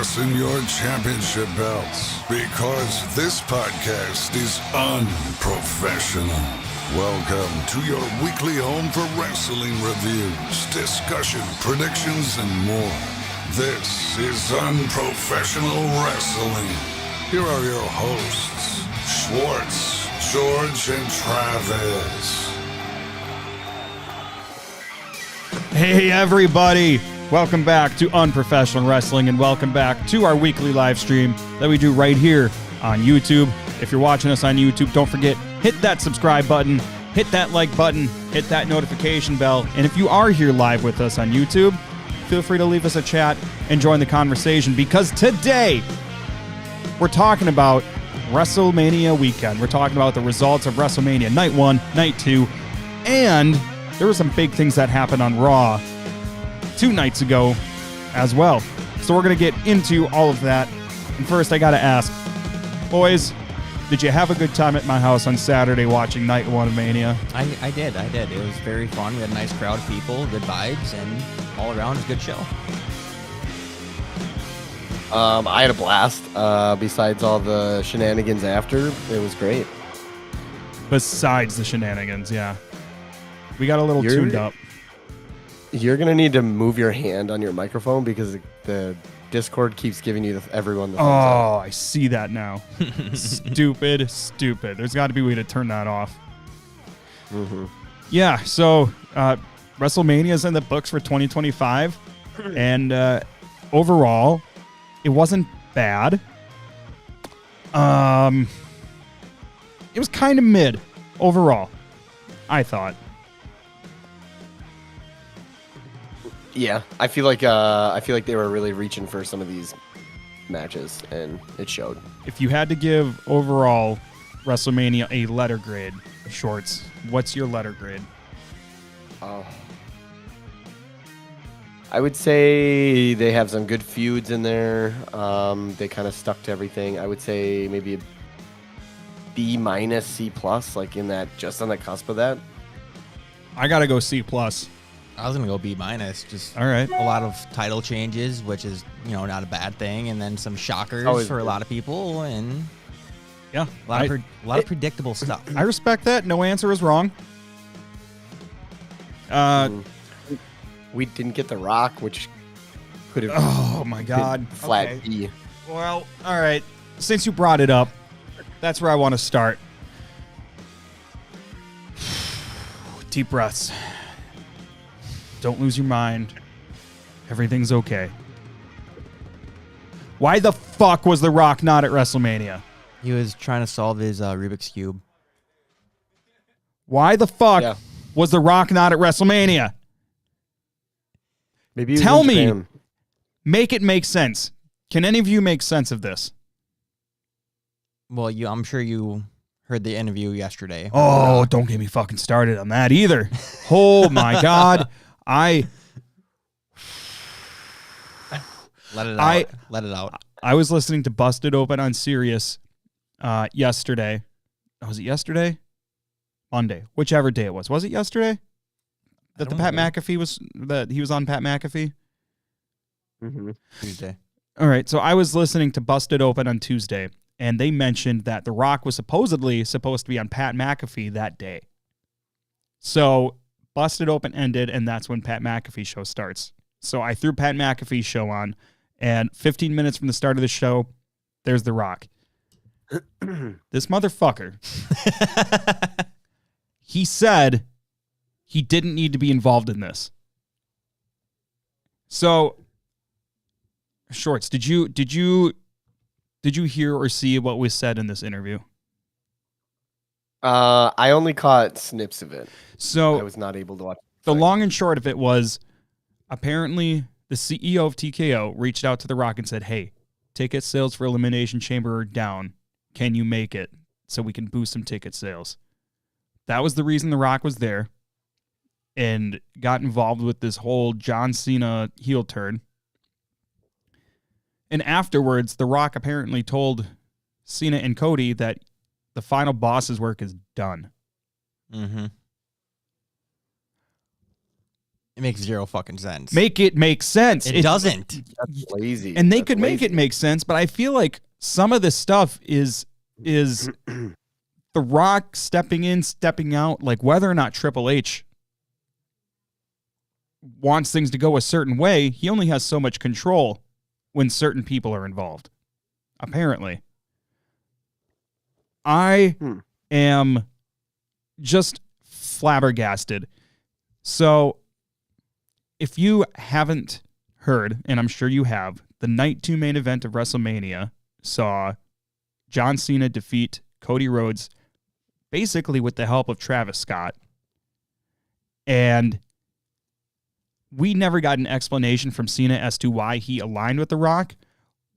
fasten your championship belts because this podcast is unprofessional. Welcome to your weekly home for wrestling reviews, discussion, predictions, and more. This is Unprofessional Wrestling. Here are your hosts, Schwartz, George, and Travis. Hey everybody, welcome back to Unprofessional Wrestling and welcome back to our weekly live stream that we do right here on YouTube. If you're watching us on YouTube, don't forget, hit that subscribe button, hit that like button, hit that notification bell, and if you are here live with us on YouTube, feel free to leave us a chat and join the conversation because today we're talking about WrestleMania weekend. We're talking about the results of WrestleMania Night 1, Night 2, and there were some big things that happened on Raw 2 nights ago as well. So we're going to get into all of that. And first, I got to ask, boys, did you have a good time at my house on Saturday watching Night 1 of Mania? I did. It was very fun. We had a nice crowd of people, good vibes, and all around it was a good show. I had a blast. Besides all the shenanigans after, it was great. Besides the shenanigans, yeah. We got a little tuned up. You're going to need to move your hand on your microphone because the Discord keeps giving you everyone the thumbs up. I see that now. Stupid. There's got to be a way to turn that off. Mm-hmm. Yeah, so WrestleMania is in the books for 2025, and overall, it wasn't bad. It was kind of mid overall, I thought. Yeah, I feel like they were really reaching for some of these matches, and it showed. If you had to give overall WrestleMania a letter grade, Shorts, what's your letter grade? Oh, I would say they have some good feuds in there. They kind of stuck to everything. I would say maybe a B minus, C plus, like in that, just on the cusp of that. I gotta go C plus. I was going to go B minus. Just all right. A lot of title changes, which is, not a bad thing. And then some shockers for a lot of people. And yeah, a lot of predictable stuff. I respect that. No answer is wrong. We didn't get The Rock, which could have. Oh my God. Flat Okay. B. Well, all right. Since you brought it up, that's where I want to start. Deep breaths. Don't lose your mind. Everything's okay. Why the fuck was The Rock not at WrestleMania? He was trying to solve his Rubik's Cube. Why the fuck was The Rock not at WrestleMania? Maybe tell me. Make it make sense. Can any of you make sense of this? Well, I'm sure you heard the interview yesterday. Oh, don't get me fucking started on that either. Oh my God. Let it out. I was listening to Busted Open on Sirius yesterday. Was it yesterday? Monday. Whichever day it was. Was it yesterday? That the Pat McAfee was that he was on Pat McAfee? Mm-hmm. Tuesday. All right. So I was listening to Busted Open on Tuesday, and they mentioned that The Rock was supposedly supposed to be on Pat McAfee that day. So Busted Open ended, and that's when Pat McAfee show starts. So I threw Pat McAfee show on, and 15 minutes from the start of the show, there's The Rock. This motherfucker. He said he didn't need to be involved in this. So, Shorts, did you hear or see what was said in this interview? I only caught snips of it. So I was not able to watch. The long and short of it was, apparently the CEO of TKO reached out to The Rock and said, hey, ticket sales for Elimination Chamber are down. Can you make it so we can boost some ticket sales? That was the reason The Rock was there and got involved with this whole John Cena heel turn. And afterwards, The Rock apparently told Cena and Cody that the final boss's work is done. Mm-hmm. makes zero fucking sense. Make it make sense. It doesn't. That's lazy. And they That's could make lazy. it make sense, but I feel like some of this stuff is The Rock stepping in, stepping out, like whether or not Triple H wants things to go a certain way, he only has so much control when certain people are involved. Apparently. I am just flabbergasted. So, if you haven't heard, and I'm sure you have, the Night 2 main event of WrestleMania saw John Cena defeat Cody Rhodes basically with the help of Travis Scott. And we never got an explanation from Cena as to why he aligned with The Rock.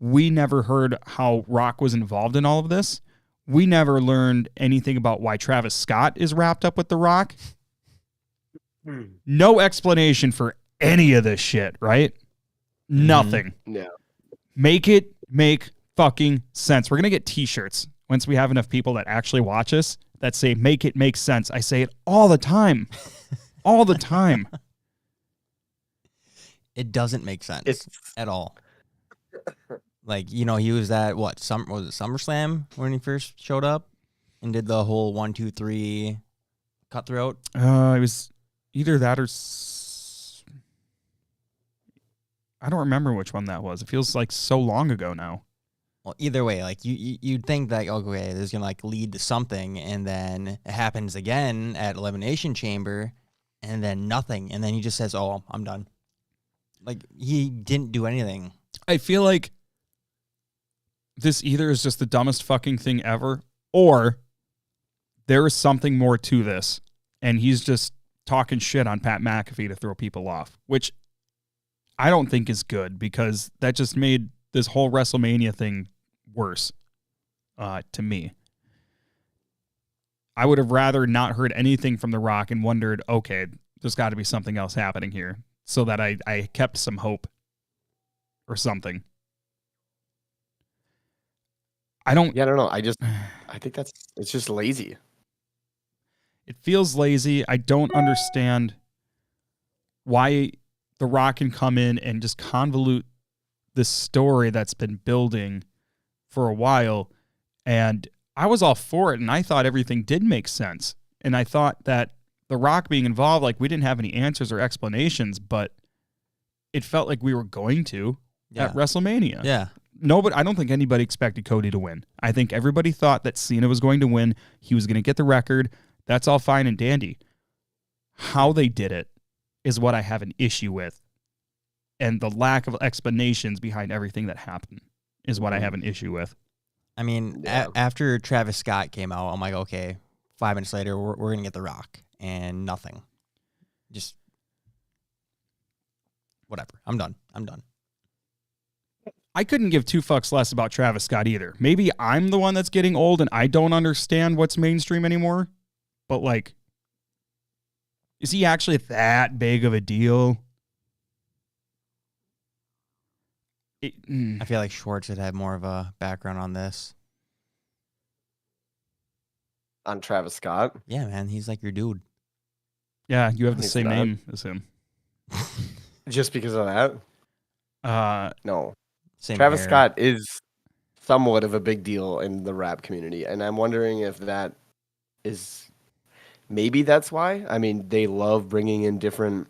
We never heard how Rock was involved in all of this. We never learned anything about why Travis Scott is wrapped up with The Rock. No explanation for any of this shit, right? Nothing. Yeah. Make it make fucking sense. We're going to get t-shirts once we have enough people that actually watch us that say, make it make sense. I say it all the time. All the time. It doesn't make sense at all. Like, you know, he was at was it SummerSlam when he first showed up and did the whole 1, 2, 3 cutthroat? It was either that or I don't remember which one that was. It feels like so long ago now. Well, either way, like you'd think that, okay, this is gonna like lead to something, and then it happens again at Elimination Chamber, and then nothing, and then he just says, "Oh, I'm done." Like he didn't do anything. I feel like this either is just the dumbest fucking thing ever, or there is something more to this, and he's just talking shit on Pat McAfee to throw people off, which I don't think is good because that just made this whole WrestleMania thing worse to me. I would have rather not heard anything from The Rock and wondered, okay, there's got to be something else happening here, so that I kept some hope or something. I don't know. I think it's just lazy. It feels lazy. I don't understand why The Rock can come in and just convolute this story that's been building for a while. And I was all for it, and I thought everything did make sense. And I thought that The Rock being involved, like we didn't have any answers or explanations, but it felt like we were going to at WrestleMania. Yeah. Nobody, I don't think anybody expected Cody to win. I think everybody thought that Cena was going to win. He was going to get the record. That's all fine and dandy. How they did it is what I have an issue with. And the lack of explanations behind everything that happened is what I have an issue with. I mean, after Travis Scott came out, I'm like, okay, 5 minutes later, we're going to get The Rock. And nothing. Just whatever. I'm done. I couldn't give two fucks less about Travis Scott either. Maybe I'm the one that's getting old and I don't understand what's mainstream anymore. But, like, is he actually that big of a deal? I feel like Schwartz would have more of a background on this. On Travis Scott? Yeah, man. He's like your dude. Yeah, you have the same name as him. Just because of that? No. Same Travis hair. Scott is somewhat of a big deal in the rap community, and I'm wondering if that is maybe that's why. I mean, they love bringing in different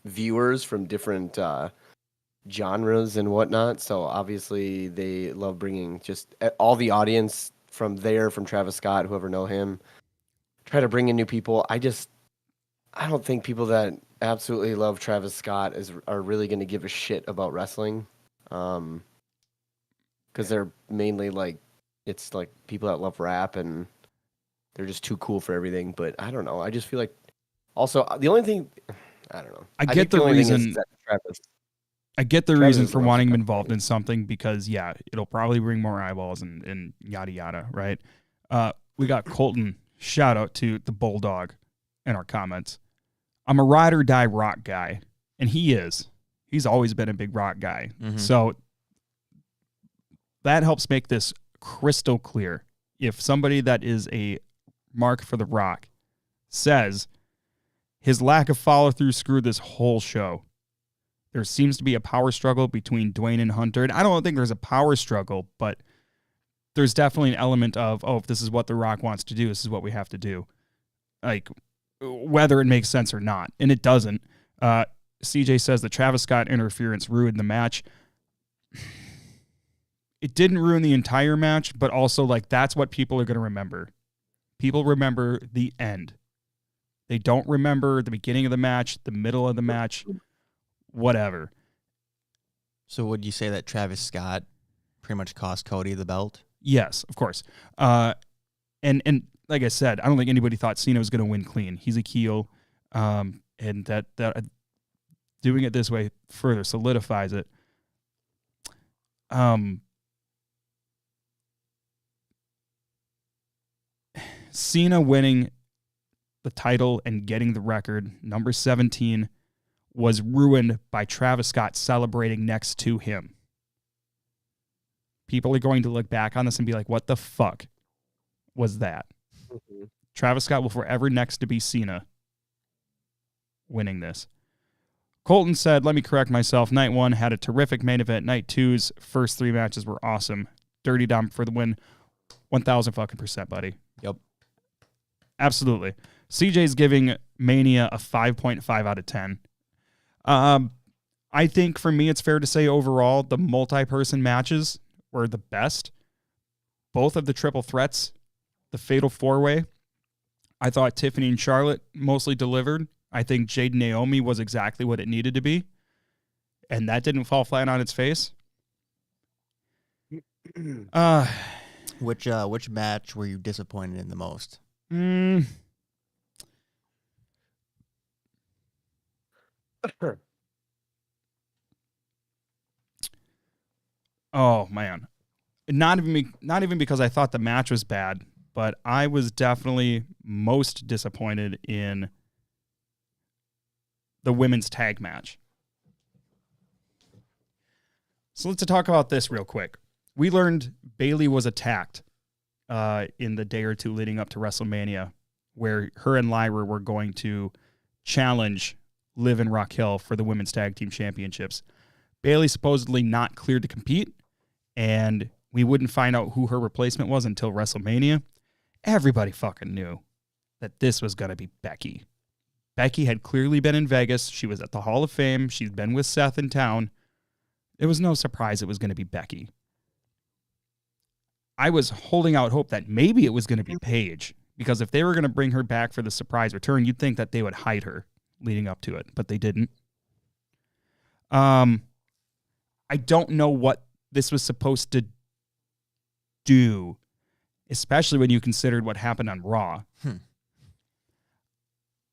viewers from different genres and whatnot. So obviously, they love bringing just all the audience from Travis Scott, whoever know him. Try to bring in new people. I don't think people that absolutely love Travis Scott are really going to give a shit about wrestling, because they're mainly like it's like people that love rap and they're just too cool for everything. But I don't know. I just feel like also the only thing I don't know. I get the reason. I get the reason for loves wanting him Travis. involved in something because it'll probably bring more eyeballs and yada yada, right? We got Colton. Shout out to the Bulldog in our comments. I'm a ride or die Rock guy, and he is. He's always been a big Rock guy. Mm-hmm. So that helps make this crystal clear. If somebody that is a mark for the Rock says, His lack of follow-through screwed this whole show. There seems to be a power struggle between Dwayne and Hunter. And I don't think there's a power struggle, but there's definitely an element of, if this is what The Rock wants to do, this is what we have to do. Like, whether it makes sense or not. And it doesn't. CJ says the Travis Scott interference ruined the match. It didn't ruin the entire match, but also, like, that's what people are going to remember. People remember the end. They don't remember the beginning of the match, the middle of the match, whatever. So would you say that Travis Scott pretty much cost Cody the belt? Yes, of course. And like I said, I don't think anybody thought Cena was going to win clean. He's a heel, and that doing it this way further solidifies it. Cena winning the title and getting the record, number 17, was ruined by Travis Scott celebrating next to him. People are going to look back on this and be like, what the fuck was that? Mm-hmm. Travis Scott will forever next to be Cena winning this. Colton said, let me correct myself. Night 1 had a terrific main event. Night 2's first 3 matches were awesome. Dirty Dom for the win. 1,000%, buddy. Yep. Absolutely. CJ's giving Mania a 5.5 out of 10. I think for me, it's fair to say overall, the multi-person matches were the best. Both of the triple threats, the fatal 4-way. I thought Tiffany and Charlotte mostly delivered. I think Jade and Naomi was exactly what it needed to be. And that didn't fall flat on its face. Which match were you disappointed in the most? Oh man, not even because I thought the match was bad, but I was definitely most disappointed in the women's tag match. So let's talk about this real quick. We learned Bayley was attacked in the day or two leading up to WrestleMania, where her and Lyra were going to challenge Liv and Raquel for the women's tag team championships. Bayley supposedly not cleared to compete, and we wouldn't find out who her replacement was until WrestleMania. Everybody fucking knew that this was going to be Becky. Becky had clearly been in Vegas. She was at the Hall of Fame. She'd been with Seth in town. It was no surprise it was going to be Becky. I was holding out hope that maybe it was going to be Paige, because if they were going to bring her back for the surprise return, you'd think that they would hide her leading up to it, but they didn't. I don't know what this was supposed to do, especially when you considered what happened on Raw.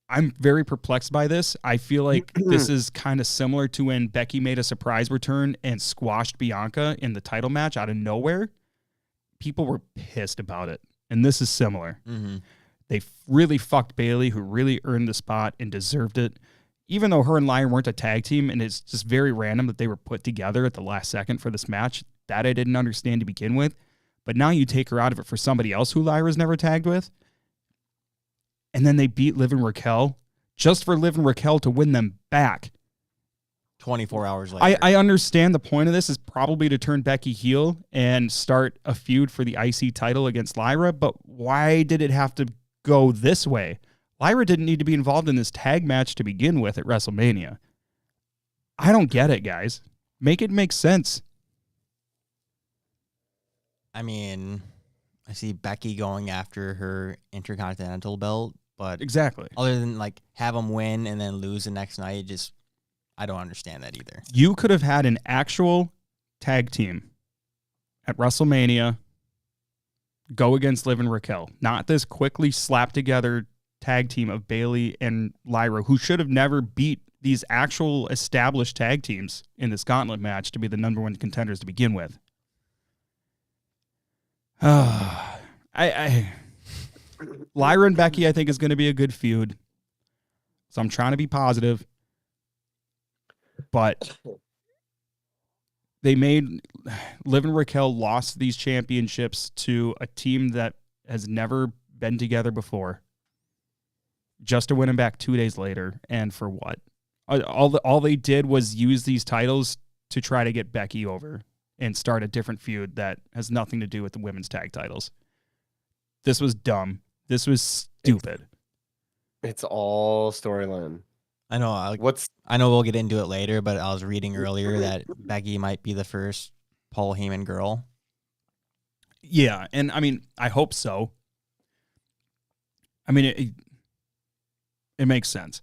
I'm very perplexed by this. I feel like this is kind of similar to when Becky made a surprise return and squashed Bianca in the title match out of nowhere. People were pissed about it, and this is similar. Mm-hmm. They really fucked Bayley, who really earned the spot and deserved it, even though her and Lyra weren't a tag team, and it's just very random that they were put together at the last second for this match. That I didn't understand to begin with, but now you take her out of it for somebody else who Lyra's never tagged with, and then they beat Liv and Raquel just for Liv and Raquel to win them back. 24 hours later. I understand the point of this is probably to turn Becky heel and start a feud for the IC title against Lyra, but why did it have to go this way? Lyra didn't need to be involved in this tag match to begin with at WrestleMania. I don't get it, guys. Make it make sense. I mean, I see Becky going after her Intercontinental belt, but exactly. Other than like have them win and then lose the next night, just I don't understand that either. You could have had an actual tag team at WrestleMania go against Liv and Raquel, not this quickly slapped together tag team of Bayley and Lyra, who should have never beat these actual established tag teams in this gauntlet match to be the number one contenders to begin with. Lyra and Becky, I think, is going to be a good feud. So I'm trying to be positive. But they made Liv and Raquel lost these championships to a team that has never been together before. just to win them back 2 days later. And for what? All they did was use these titles to try to get Becky over and start a different feud that has nothing to do with the women's tag titles. This was dumb. This was stupid. It's all storyline. I know. I know we'll get into it later, but I was reading earlier that Becky might be the first Paul Heyman girl. Yeah, and I mean, I hope so. I mean, it makes sense.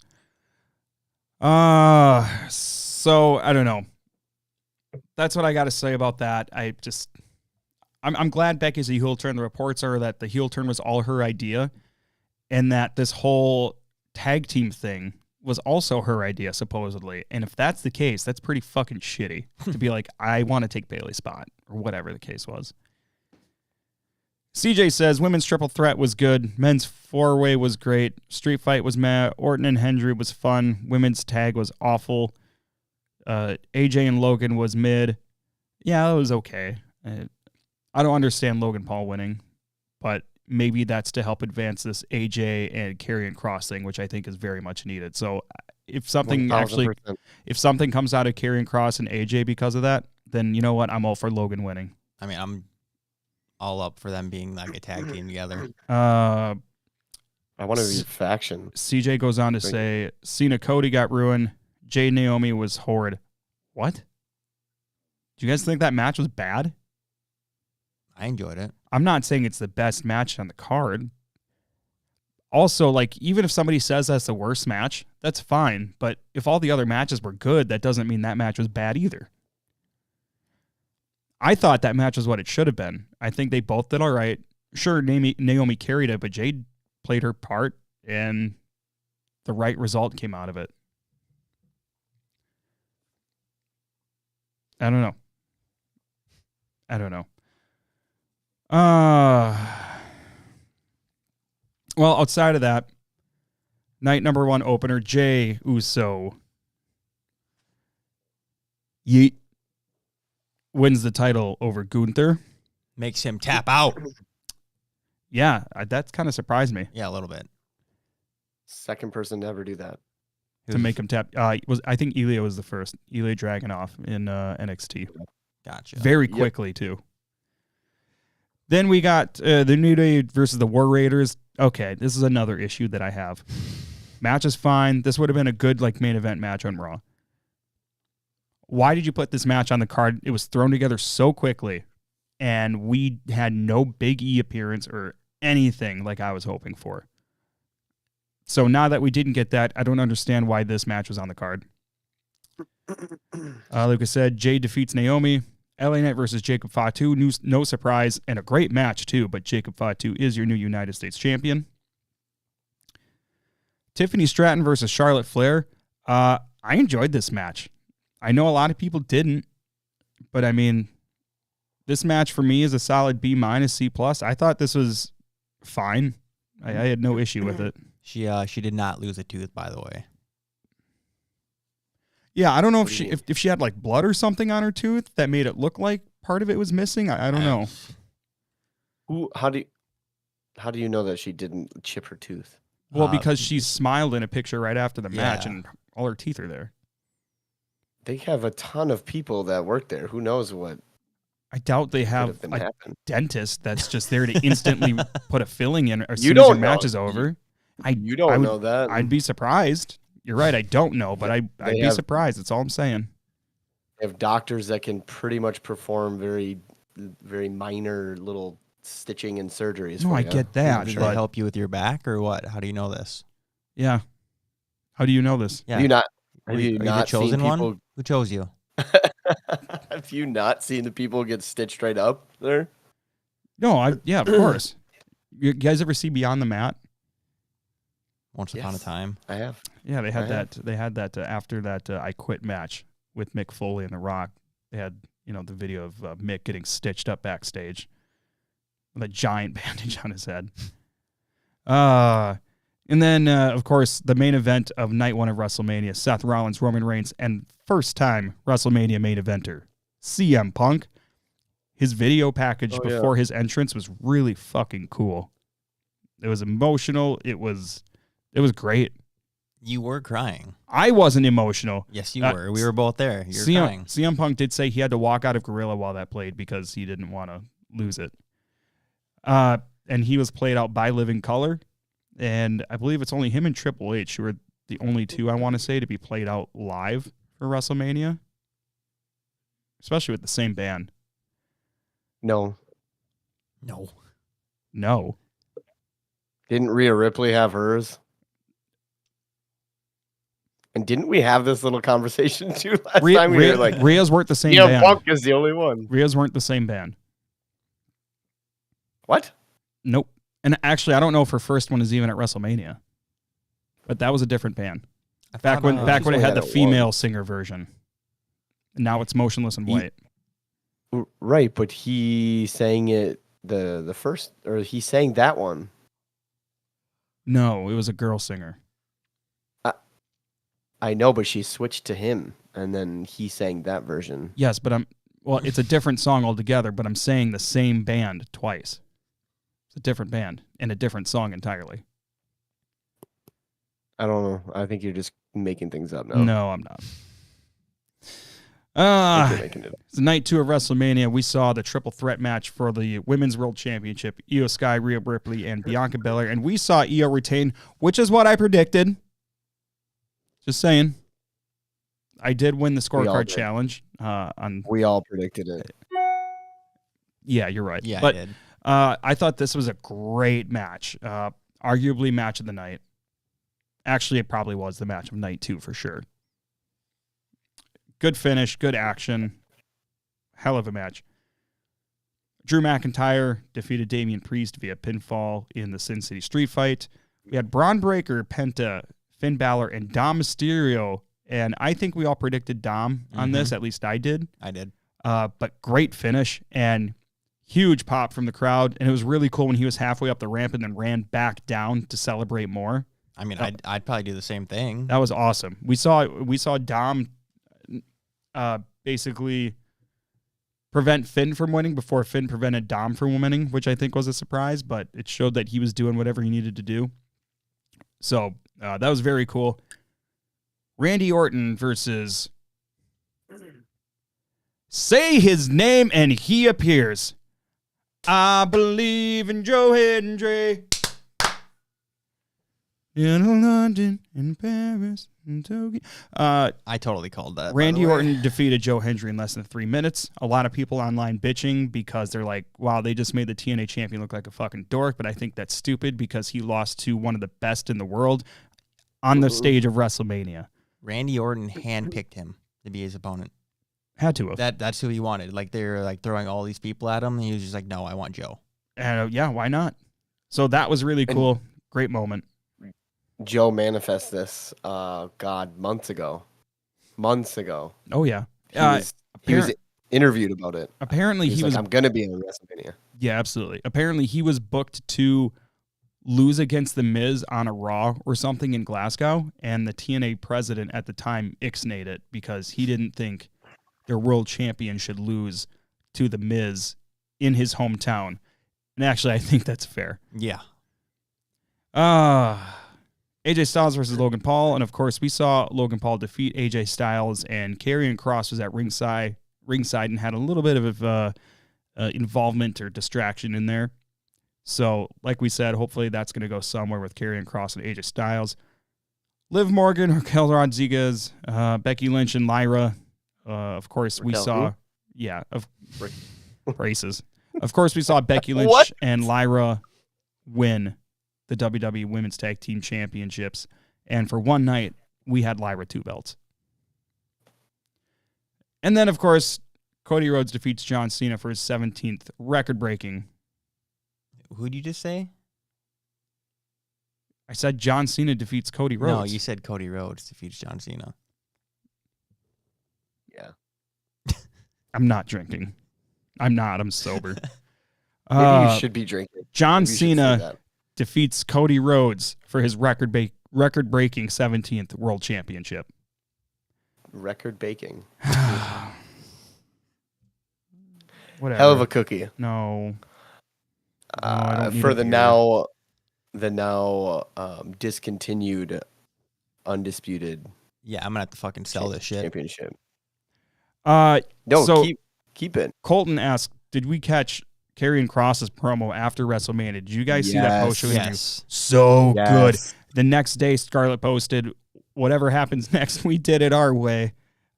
So I don't know. That's what I got to say about that. I'm glad Becky's a heel turn. The reports are that the heel turn was all her idea, and that this whole tag team thing was also her idea, supposedly. And if that's the case, that's pretty fucking shitty to be like, I want to take Bayley's spot, or whatever the case was. CJ says, women's triple threat was good. Men's four-way was great. Street fight was meh. Orton and Hendry was fun. Women's tag was awful. AJ and Logan was mid. Yeah, that was okay. I don't understand Logan Paul winning, but maybe that's to help advance this AJ and Karrion Kross thing, which I think is very much needed. So if something 1000%. if something comes out of Karrion Kross and AJ because of that, then you know what? I'm all for Logan winning. I mean, I'm all up for them being like a tag team together. I want to be a faction. CJ goes on to say, Cena Cody got ruined. Jay Naomi was horrid. What? Do you guys think that match was bad? I enjoyed it. I'm not saying it's the best match on the card. Also, like, even if somebody says that's the worst match, that's fine. But if all the other matches were good, that doesn't mean that match was bad either. I thought that match was what it should have been. I think they both did all right. Sure, Naomi carried it, but Jade played her part, and the right result came out of it. I don't know. Well, outside of that, night number 1 opener, Jey Uso Yeet wins the title over Gunther. Makes him tap out. Yeah, that kind of surprised me. Yeah, a little bit. Second person to ever do that. To make him tap. I think Ilya was the first. Ilya Dragunov in NXT. Gotcha. Very quickly, too. Then we got the New Day versus the War Raiders. Okay, this is another issue that I have. Match is fine. This would have been a good main event match on Raw. Why did you put this match on the card? It was thrown together so quickly, and we had no Big E appearance or anything like I was hoping for. So now that we didn't get that, I don't understand why this match was on the card. Like I said, Jade defeats Naomi. LA Knight versus Jacob Fatu. No surprise, and a great match too, but Jacob Fatu is your new United States champion. Tiffany Stratton versus Charlotte Flair. I enjoyed this match. I know a lot of people didn't, but I mean, this match for me is a solid B-, C+. I thought this was fine. I had no issue with it. She did not lose a tooth, by the way. Yeah, I don't know if she had blood or something on her tooth that made it look like part of it was missing. I don't know. How do you know that she didn't chip her tooth? Well, because she smiled in a picture right after the match, and all her teeth are there. They have a ton of people that work there. Who knows what? I doubt they have a dentist that's just there to instantly put a filling in as soon as your match is over. You don't know that. I'd be surprised. You're right. I don't know, but I'd be surprised. That's all I'm saying. They have doctors that can pretty much perform very, very minor little stitching and surgeries. No, I get that. Did they help you with your back or what? How do you know this? Yeah. How do you know this? Yeah. Have you not the chosen seen people... one? Who chose you? Have you not seen the people get stitched right up there? No, of course. You guys ever see Beyond the Mat? Once upon a time. I have. Yeah, they had that. They had that after that I Quit match with Mick Foley and The Rock. They had the video of Mick getting stitched up backstage with a giant bandage on his head. And then of course the main event of night 1 of WrestleMania: Seth Rollins, Roman Reigns, and first time WrestleMania main eventer CM Punk. His video package before his entrance was really fucking cool. It was emotional. It was It was great. You were crying. I wasn't emotional. Yes, you were. We were both there. You were crying. CM Punk did say he had to walk out of Gorilla while that played because he didn't want to lose it. And he was played out by Living Color. And I believe it's only him and Triple H who are the only two, I want to say, to be played out live for WrestleMania. Especially with the same band. No. Didn't Rhea Ripley have hers? And didn't we have this little conversation too last time? We were like, Rhea's weren't the same yeah, band. Punk is the only one. Rhea's weren't the same band. What? Nope. And actually, I don't know if her first one is even at WrestleMania. But that was a different band. Back when it had the female singer version. And now it's Motionless in White. Right, but he sang it the first, or he sang that one. No, it was a girl singer. I know, but she switched to him, and then he sang that version. Yes, but it's a different song altogether, but I'm saying the same band twice. It's a different band and a different song entirely. I don't know. I think you're just making things up now. No, I'm not. It's night 2 of WrestleMania. We saw the triple threat match for the Women's World Championship. Io Sky, Rhea Ripley, and Bianca Belair. And we saw Io retain, which is what I predicted. Just saying. I did win the scorecard challenge. We all predicted it. Yeah, you're right. Yeah, but, I did. I thought this was a great match. Arguably match of the night. Actually, it probably was the match of night 2 for sure. Good finish, good action. Hell of a match. Drew McIntyre defeated Damian Priest via pinfall in the Sin City Street Fight. We had Braun Breaker, Penta, Finn Balor, and Dom Mysterio. And I think we all predicted Dom on this. At least I did. I did. But great finish and huge pop from the crowd. And it was really cool when he was halfway up the ramp and then ran back down to celebrate more. I mean, I'd probably do the same thing. That was awesome. We saw Dom basically prevent Finn from winning before Finn prevented Dom from winning, which I think was a surprise, but it showed that he was doing whatever he needed to do. So that was very cool. Randy Orton versus say his name and he appears. I believe in Joe Hendry. In London, in Paris, in Tokyo. I totally called that. Randy Orton defeated Joe Hendry in less than 3 minutes. A lot of people online bitching because they're like, wow, they just made the TNA champion look like a fucking dork. But I think that's stupid because he lost to one of the best in the world on the stage of WrestleMania. Randy Orton handpicked him to be his opponent. Had to have. That's who he wanted. Like, they were like throwing all these people at him. And he was just like, no, I want Joe. And yeah, why not? So that was really cool. Great moment. Joe manifested this, months ago. Oh, yeah. He was interviewed about it. Apparently, he was like, I'm going to be on WrestleMania. Yeah, absolutely. Apparently, he was booked to lose against The Miz on a Raw or something in Glasgow, and the TNA president at the time ixnayed it because he didn't think their world champion should lose to The Miz in his hometown. And actually, I think that's fair. Yeah. AJ Styles versus Logan Paul, and of course, we saw Logan Paul defeat AJ Styles, and Karrion Kross was at ringside and had a little bit of involvement or distraction in there. So, like we said, hopefully that's going to go somewhere with Karrion Kross and AJ Styles. Liv Morgan, Raquel Rodriguez, Becky Lynch, and Lyra. Of course, we saw... Yeah, braces. Of course, we saw Becky Lynch and Lyra win the WWE Women's Tag Team Championships. And for one night, we had Lyra 2 belts. And then, of course, Cody Rhodes defeats John Cena for his 17th record-breaking. Who'd you just say? I said John Cena defeats Cody Rhodes. No, you said Cody Rhodes defeats John Cena. Yeah. I'm not drinking. I'm sober. Maybe you should be drinking. John Cena defeats Cody Rhodes for his record-breaking 17th World Championship. Record baking. Whatever. Hell of a cookie. No. I don't need for a the beer. now the now discontinued undisputed Yeah, I'm gonna have to fucking sell this shit. championship. No, so keep it. Colton asked, did we catch Karrion Kross's promo after WrestleMania? Did you guys see that post show interview? Yes. So good. Yes. The next day, Scarlett posted, whatever happens next, we did it our way.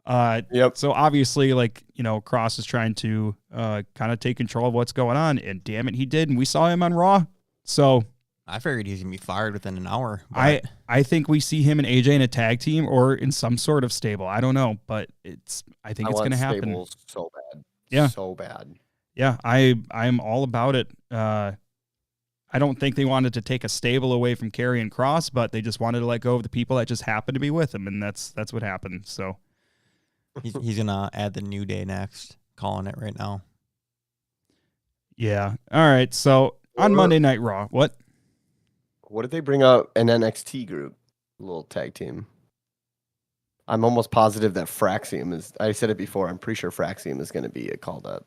Yep. So obviously, like, you know, Kross is trying to kind of take control of what's going on, and damn it, he did, and we saw him on Raw. So I figured he was gonna be fired within an hour. But I think we see him and AJ in a tag team or in some sort of stable. I don't know, but I think it's going to happen. Stables so bad. Yeah. So bad. Yeah, I'm all about it. I don't think they wanted to take a stable away from Karrion Kross, but they just wanted to let go of the people that just happened to be with him, and that's what happened. So he's gonna add the New Day next. Calling it right now. yeah. All right. So on Monday Night Raw, what? What did they bring up an NXT group? A little tag team. I'm almost positive that Fraxium is. I said it before. I'm pretty sure Fraxium is going to be called up.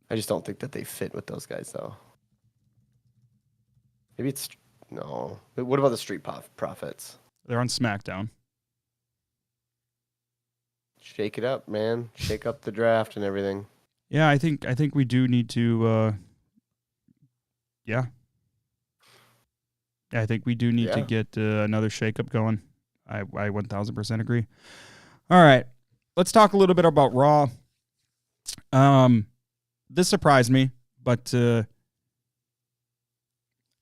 I just don't think that they fit with those guys, though. Maybe it's no. What about the Street Profits? They're on SmackDown. Shake it up, man. Shake up the draft and everything. Yeah, I think we do need to. Yeah. I think we do need to get another shakeup going. I 1000% agree. All right, let's talk a little bit about Raw. This surprised me, but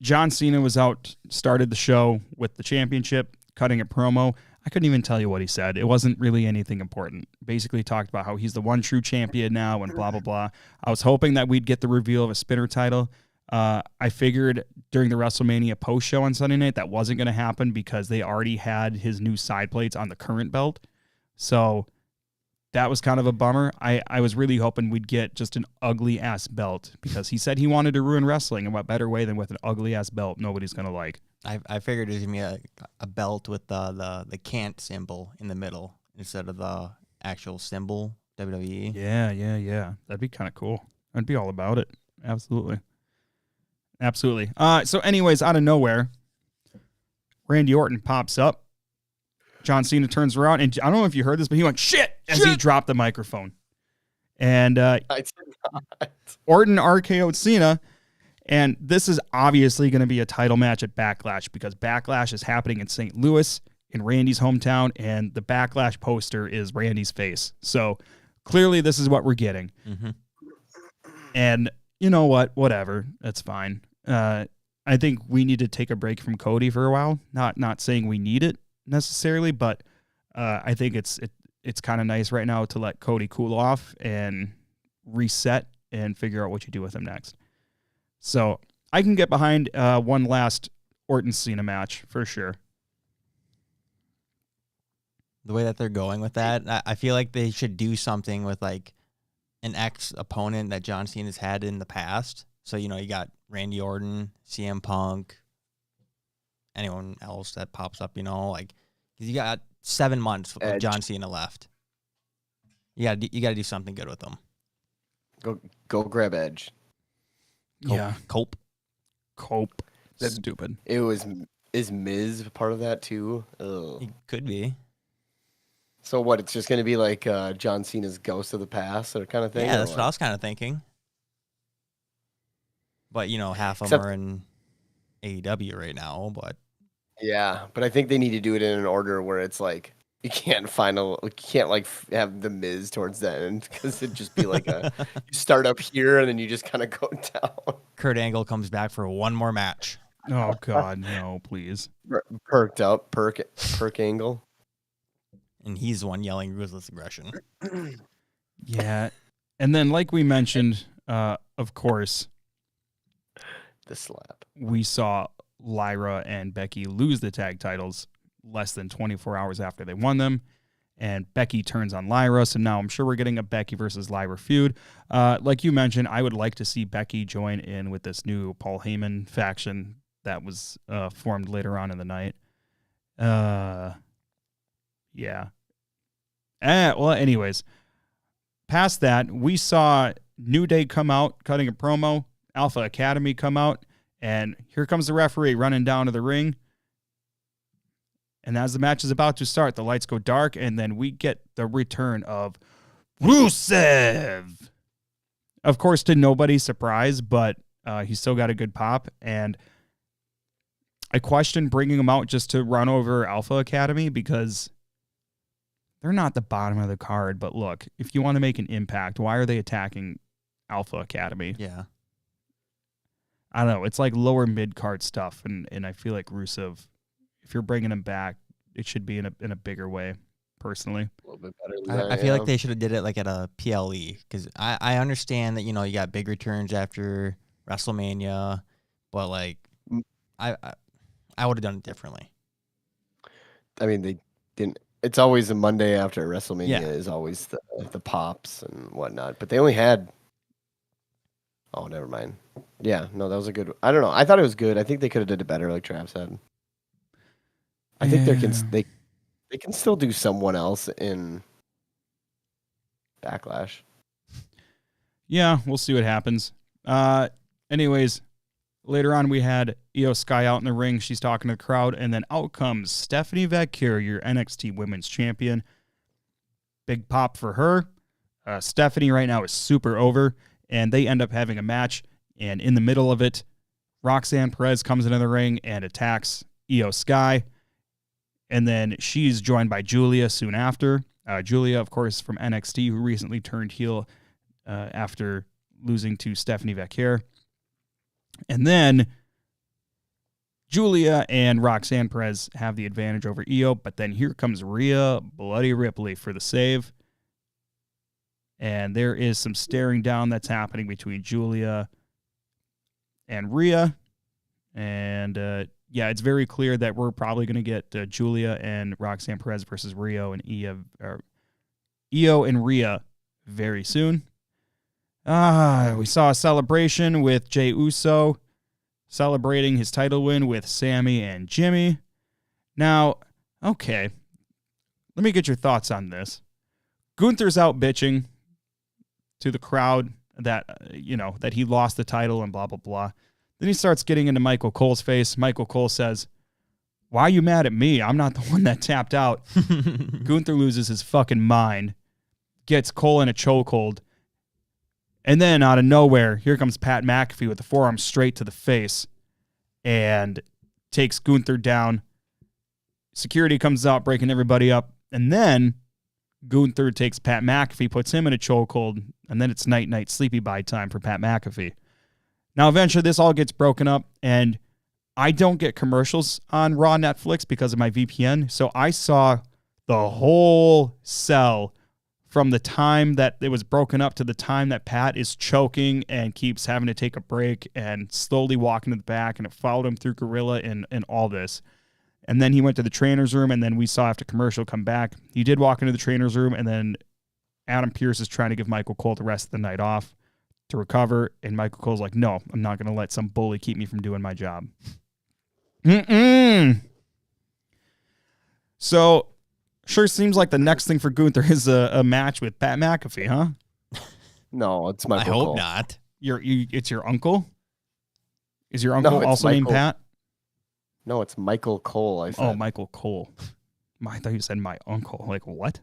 John Cena was out, started the show with the championship, cutting a promo. I couldn't even tell you what he said. It wasn't really anything important. Basically talked about how he's the one true champion now and blah, blah, blah. I was hoping that we'd get the reveal of a spinner title. I figured during the WrestleMania post show on Sunday night that wasn't going to happen because they already had his new side plates on the current belt. So that was kind of a bummer. I was really hoping we'd get just an ugly ass belt because he said he wanted to ruin wrestling, and what better way than with an ugly ass belt nobody's going to like. I figured it was gonna be a belt with the can't symbol in the middle instead of the actual symbol, WWE. Yeah. That'd be kind of cool. I'd be all about it. Absolutely. So anyways, out of nowhere, Randy Orton pops up. John Cena turns around, and I don't know if you heard this, but he went, shit, as he dropped the microphone. And I did not. Orton RKO'd Cena, and this is obviously going to be a title match at Backlash because Backlash is happening in St. Louis, in Randy's hometown, and the Backlash poster is Randy's face. So clearly this is what we're getting. Mm-hmm. And you know what? Whatever. That's fine. I think we need to take a break from Cody for a while. Not saying we need it necessarily, but I think it's kind of nice right now to let Cody cool off and reset and figure out what you do with him next. So I can get behind one last Orton Cena match for sure. The way that they're going with that, I feel like they should do something with like an ex-opponent that John Cena's had in the past. So, you know, you got Randy Orton, CM Punk, anyone else that pops up, you know, like, because you got 7 months of John Cena left. You got to do something good with them. Go grab Edge. Cope. That's stupid. Is Miz part of that too? Ugh. He could be. So what? It's just going to be like John Cena's Ghost of the Past or kind of thing? Yeah, that's what I was kind of thinking. But, you know, half of them are in AEW right now, but... Yeah, but I think they need to do it in an order where it's like, you can't have the Miz towards the end, because it'd just be like you start up here and then you just kind of go down. Kurt Angle comes back for one more match. Oh, God, no, please. Perk Angle. And he's the one yelling ruthless aggression. Yeah. And then, like we mentioned, of course, the slap. We saw Lyra and Becky lose the tag titles less than 24 hours after they won them. And Becky turns on Lyra. So now I'm sure we're getting a Becky versus Lyra feud. Like you mentioned, I would like to see Becky join in with this new Paul Heyman faction that was formed later on in the night. Yeah. Well, anyways, past that, we saw New Day come out cutting a promo, Alpha Academy come out, And here comes the referee running down to the ring. And as the match is about to start, the lights go dark, and then we get the return of Rusev. Of course, to nobody's surprise, but he still got a good pop. And I question bringing him out just to run over Alpha Academy because they're not the bottom of the card. But look, if you want to make an impact, why are they attacking Alpha Academy? Yeah. I don't know. It's like lower mid-card stuff, and I feel like Rusev, if you're bringing him back, it should be in a bigger way, personally. A little bit better than that, I feel like they should have did it like at a PLE because I understand that, you got big returns after WrestleMania, but like I would have done it differently. I mean, they didn't. It's always the Monday after WrestleMania Yeah. is always the pops and whatnot, but they only had. Oh, never mind. Yeah, no, that was a good. I don't know. I thought it was good. I think they could have did it better, like Trav said. I think they can still do someone else in Backlash. Yeah, we'll see what happens. Anyways, later on we had Io Sky out in the ring. She's talking to the crowd, and then out comes Stephanie Vaquer, your NXT Women's Champion. Big pop for her. Stephanie right now is super over, and they end up having a match. And in the middle of it, Roxanne Perez comes into the ring and attacks Io Sky. And then she's joined by Julia soon after. Julia, of course, from NXT, who recently turned heel after losing to Stephanie Vaquer. And then Julia and Roxanne Perez have the advantage over Io, but then here comes Rhea Bloody Ripley for the save. And there is some staring down that's happening between Julia and Rhea. And yeah, it's very clear that we're probably going to get Julia and Roxanne Perez versus Io and Rhea very soon. We saw a celebration with Jey Uso celebrating his title win with Sammy and Jimmy. Now, okay, let me get your thoughts on this. Gunther's out bitching to the crowd that, that he lost the title and blah, blah, blah. Then he starts getting into Michael Cole's face. Michael Cole says, "Why are you mad at me? I'm not the one that tapped out." Gunther loses his fucking mind, gets Cole in a chokehold. And then out of nowhere, here comes Pat McAfee with the forearm straight to the face and takes Gunther down. Security comes out, breaking everybody up. And then Gunther takes Pat McAfee, puts him in a chokehold, and then it's night-night sleepy bye time for Pat McAfee. Now, eventually, this all gets broken up, and I don't get commercials on Raw Netflix because of my VPN, so I saw the whole cell from the time that it was broken up to the time that Pat is choking and keeps having to take a break and slowly walking to the back, and it followed him through Gorilla and all this. And then he went to the trainer's room, and then we saw after commercial come back. He did walk into the trainer's room, and then Adam Pearce is trying to give Michael Cole the rest of the night off to recover, and Michael Cole's like, "No, I'm not going to let some bully keep me from doing my job." So, sure seems like the next thing for Gunther is a match with Pat McAfee, huh? No, it's Michael I hope Cole. not. It's your uncle? Is your uncle it's also named Michael. Pat? No, it's Michael Cole, I said. Oh, Michael Cole. I thought you said my uncle. Like, what?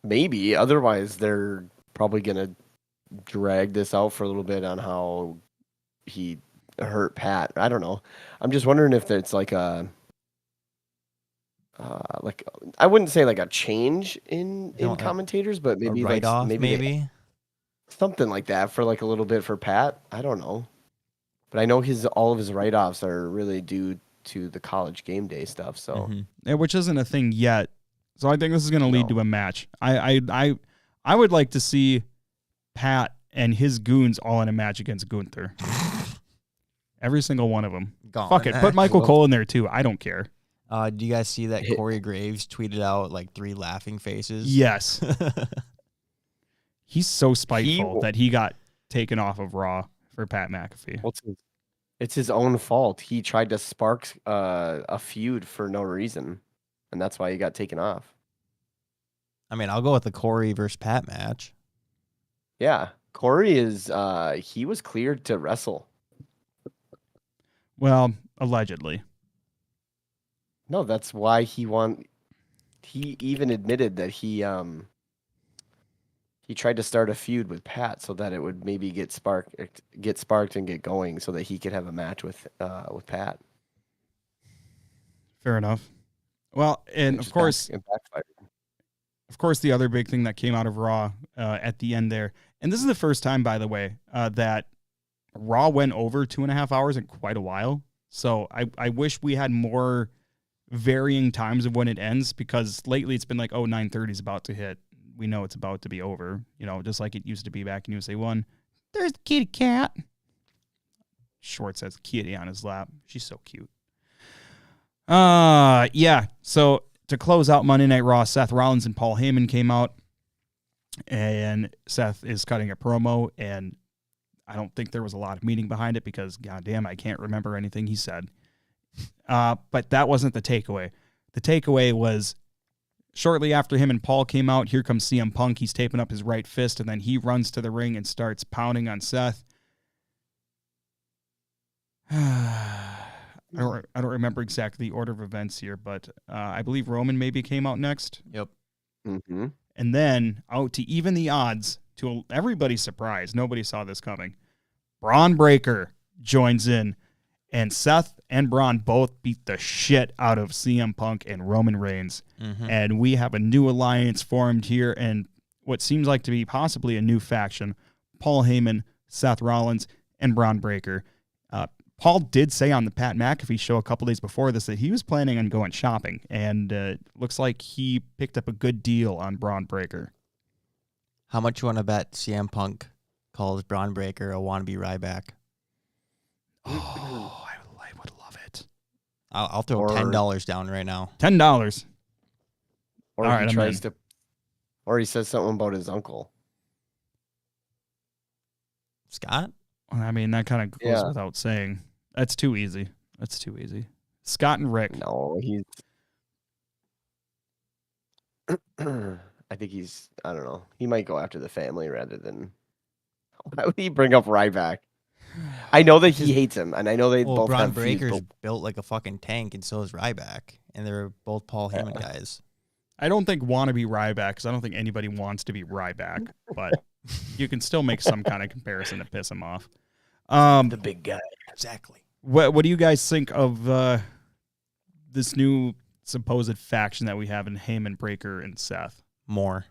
Maybe. Otherwise, they're probably going to drag this out for a little bit on how he hurt Pat. I don't know. I'm just wondering if it's like a... I wouldn't say like a change in commentators, but maybe a write-off, maybe something like that for like a little bit for Pat. I don't know, but I know all of his write-offs are really due to the College Game Day stuff. So, which isn't a thing yet. So I think this is going to lead to a match. I would like to see Pat and his goons all in a match against Gunther. Every single one of them. Fuck it, put Michael Cole in there too. I don't care. Do you guys see that Corey Graves tweeted out like 3 laughing faces? Yes. He's so spiteful that he got taken off of Raw for Pat McAfee. Well, it's his own fault. He tried to spark a feud for no reason, and that's why he got taken off. I mean, I'll go with the Corey versus Pat match. Yeah, Corey is he was cleared to wrestle. Well, allegedly. No, that's why he even admitted that he tried to start a feud with Pat so that it would maybe get sparked and get going so that he could have a match with Pat. Fair enough. Well, and Which of is course, backfired. the other big thing that came out of Raw at the end there, and this is the first time, by the way, that Raw went over 2.5 hours in quite a while. So I wish we had more varying times of when it ends, because lately it's been like, 9:30 is about to hit. We know it's about to be over, just like it used to be back in USA 1. There's the kitty cat. Short says kitty on his lap. She's so cute. Yeah. So to close out Monday Night Raw, Seth Rollins and Paul Heyman came out, and Seth is cutting a promo, and I don't think there was a lot of meaning behind it because, goddamn, I can't remember anything he said. But that wasn't the takeaway. The takeaway was shortly after him and Paul came out, here comes CM Punk. He's taping up his right fist, and then he runs to the ring and starts pounding on Seth. I don't remember exactly the order of events here, but I believe Roman maybe came out next. Yep. Mm-hmm. And then, out to even the odds, to everybody's surprise, nobody saw this coming, Braun Breaker joins in, and Seth and Braun both beat the shit out of CM Punk and Roman Reigns. Mm-hmm. And we have a new alliance formed here, and what seems like to be possibly a new faction: Paul Heyman, Seth Rollins, and Braun Breaker. Paul did say on the Pat McAfee show a couple days before this that he was planning on going shopping, and looks like he picked up a good deal on Braun Breaker. How much you want to bet CM Punk calls Braun Breaker a wannabe Ryback? Oh, I would love it. I'll throw $10 down right now. $10. Or All right, he tries to, or he says something about his uncle. Scott? I mean, that kind of goes without saying. That's too easy. Scott and Rick. No, he's. I think he's. I don't know. He might go after the family rather than. Why would he bring up Ryback? I know that he hates him, and I know they both Braun have Breaker's feuds, built like a fucking tank, and so is Ryback, and they're both Paul Heyman guys. I don't think wannabe Ryback, because I don't think anybody wants to be Ryback, but you can still make some kind of comparison to piss him off. the big guy. Exactly. What do you guys think of this new supposed faction that we have in Heyman, Breaker, and Seth? More.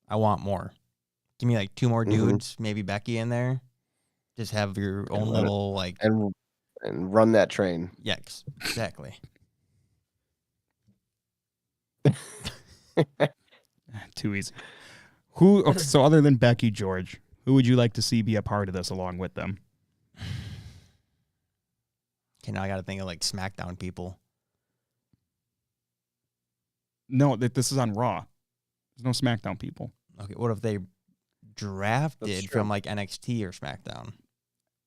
I want more. Give me like 2 more dudes, maybe Becky in there. Just have your own little like and run that train. Yes, exactly. Too easy. So other than Becky, George, who would you like to see be a part of this along with them? Okay, now I got to think of like SmackDown people. No, this is on Raw. There's no SmackDown people. Okay, what if they That's drafted true. from like NXT or SmackDown?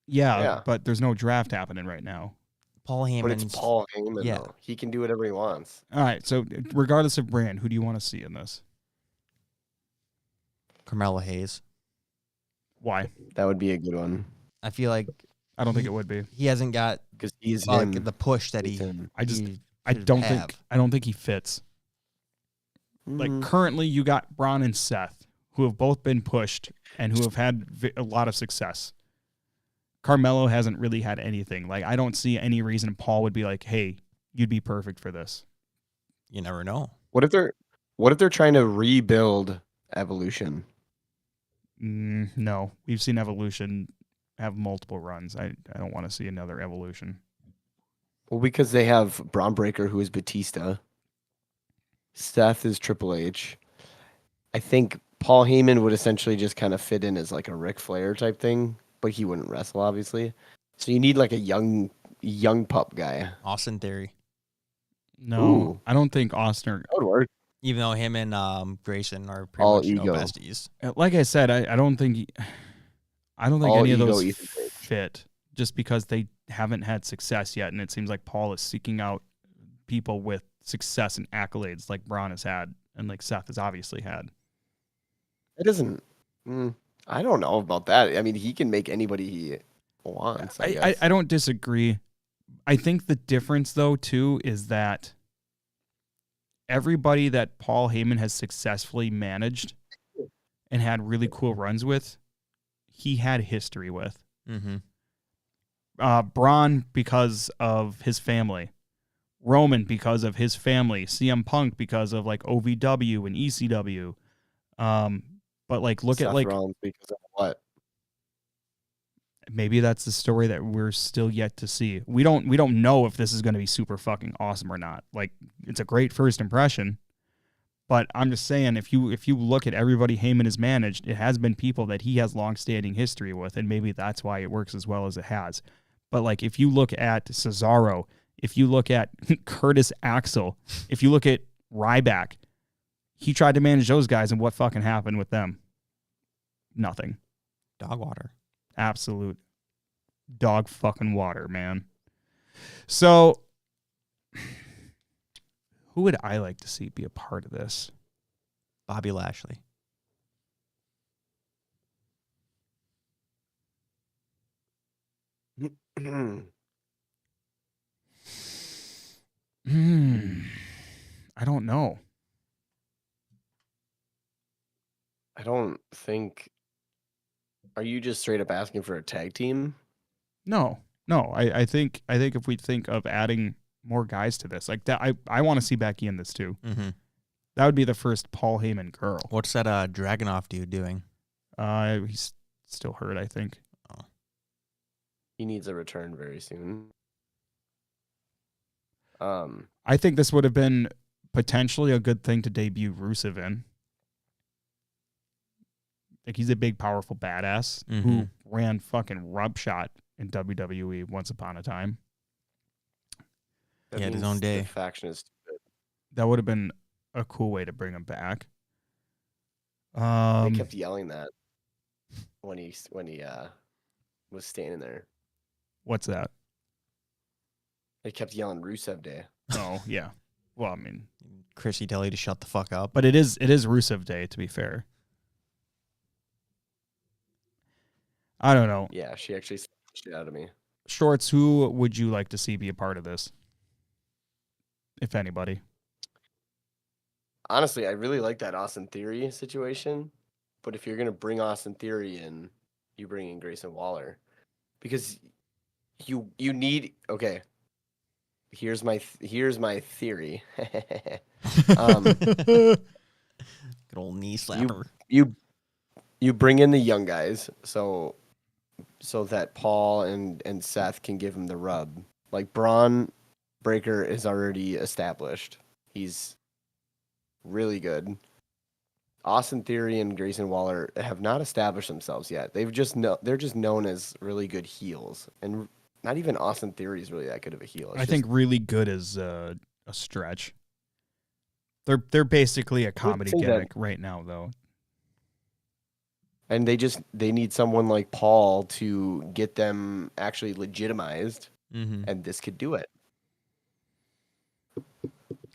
Yeah, but there's no draft happening right now. Paul Heyman. But it's Paul Heyman, Yeah. though. He can do whatever he wants. All right, so regardless of brand, who do you want to see in this? Carmelo Hayes. Why? That would be a good one. I feel like I don't think it would be. he hasn't got Because he's like him. the push that He's he. him. I should don't have. think he fits. Like Mhm. currently, you got Braun and Seth, who have both been pushed and who have had a lot of success. Carmelo hasn't really had anything. Like, I don't see any reason Paul would be like, "Hey, you'd be perfect for this." You never know. What if they're trying to rebuild Evolution? No, we've seen Evolution have multiple runs. I don't want to see another Evolution. Well, because they have Braun Breaker, who is Batista. Seth is Triple H. I think Paul Heyman would essentially just kind of fit in as like a Ric Flair type thing, but he wouldn't wrestle, obviously. So you need like a young pup guy. Austin Theory. No, Ooh. I don't think Austin. That would work. Even though him and Grayson are pretty All much ego. besties. Like I said, I don't think All any of ego those Ethan Page. fit just because they haven't had success yet, and it seems like Paul is seeking out people with success and accolades like Braun has had and like Seth has obviously had. It doesn't. I don't know about that. I mean, he can make anybody he wants. I guess. I don't disagree. I think the difference, though, too, is that everybody that Paul Heyman has successfully managed and had really cool runs with, he had history with. Mm-hmm. Braun because of his family. Roman because of his family. CM Punk because of like OVW and ECW. But like, look Seth at like Rollins because of what? maybe that's the story that we're still yet to see. We don't know if this is going to be super fucking awesome or not. Like, it's a great first impression, but I'm just saying, if you look at everybody Heyman has managed, it has been people that he has long-standing history with, and maybe that's why it works as well as it has. But like, if you look at Cesaro, if you look at Curtis Axel, if you look at Ryback, he tried to manage those guys, and what fucking happened with them? Nothing. Dog water. Absolute dog fucking water, man. So, who would I like to see be a part of this? Bobby Lashley. I don't know. I don't think. Are you just straight up asking for a tag team? No. I think if we think of adding more guys to this, like that, I want to see Becky in this too. Mm-hmm. That would be the first Paul Heyman girl. What's that Dragunov dude doing? He's still hurt, I think. Oh. He needs a return very soon. I think this would have been potentially a good thing to debut Rusev in. Like, he's a big, powerful badass who ran fucking Rubshot in WWE once upon a time. He had his own day. The faction is stupid. That would have been a cool way to bring him back. They kept yelling that when he was standing there. What's that? They kept yelling Rusev Day. Oh, yeah. Well, I mean, Chrissy tell you to shut the fuck up. but it is Rusev Day, to be fair. I don't know. Yeah, she actually slapped the shit out of me. Shorts, who would you like to see be a part of this? If anybody. Honestly, I really like that Austin Theory situation. But if you're gonna bring Austin Theory in, you bring in Grayson Waller, because you need. Okay, here's my theory. Good old knee slapper. You bring in the young guys, so that Paul and Seth can give him the rub. Like, Braun Breaker is already established. He's really good. Austin Theory and Grayson Waller have not established themselves yet. They're just known as really good heels, and not even Austin Theory is really that good of a heel. I think really good is a stretch. They're basically a comedy gimmick right now, though. And they need someone like Paul to get them actually legitimized, and this could do it.